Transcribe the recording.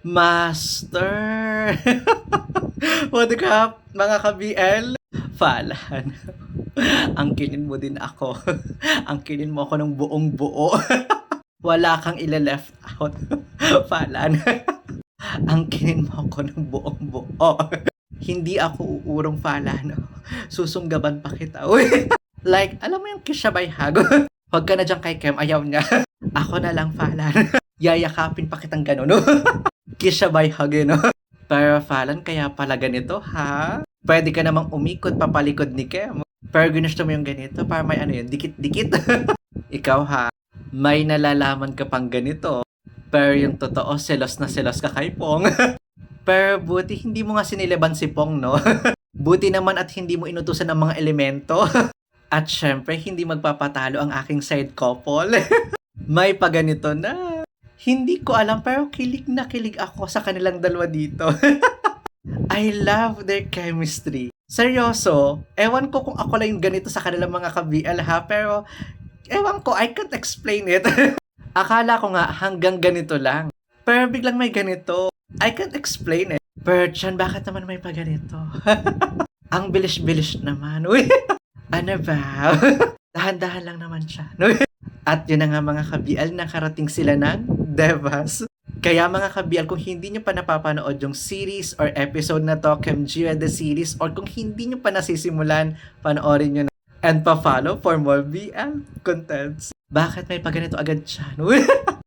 Master! What up, mga ka-BL? Falan. Angkinin mo din ako. Angkinin mo ako ng buong buo. Wala kang ila-left out. Falan. Angkinin mo ako ng buong buo. Hindi ako uurong falan. Susunggaban pa kita. Uy! Like, alam mo yung kisabay hago? Huwag ka na dyan kay Kem, ayaw niya. Ako na lang falan. Yayakapin pa kitang gano'n. Kisabay hagin, no? Pero Falan, kaya pala ganito, ha? Pwede ka namang umikot papalikod ni Kem. Pero ginusto mo yung ganito para may ano yun, dikit-dikit. Ikaw ha, may nalalaman ka pang ganito. Pero yung totoo, selos na selos ka kay Pong. Pero buti hindi mo nga sinilaban si Pong, no? Buti naman at hindi mo inutusan ang mga elemento. At syempre, hindi magpapatalo ang aking side couple. May paganito na. Hindi ko alam pero kilig na kilig ako sa kanilang dalawa dito. I love their chemistry. Seryoso, ewan ko kung ako lang yung ganito sa kanilang mga ka-BL ha, pero ewan ko, I can't explain it. Akala ko nga hanggang ganito lang. Pero biglang may ganito. I can't explain it. Pero Chan, bakit naman may pa ganito? Ang bilis-bilis naman. Uy, ano ba? Dahan-dahan lang naman siya. At yun na nga mga ka-BL, nakarating sila ng Devas. Kaya mga ka-BL, kung hindi nyo pa napapanood yung series or episode na to, Kemjira the series, or kung hindi nyo pa nasisimulan, panoorin nyo na. And pa-follow for more BL contents. Bakit may pa ganito agad siya?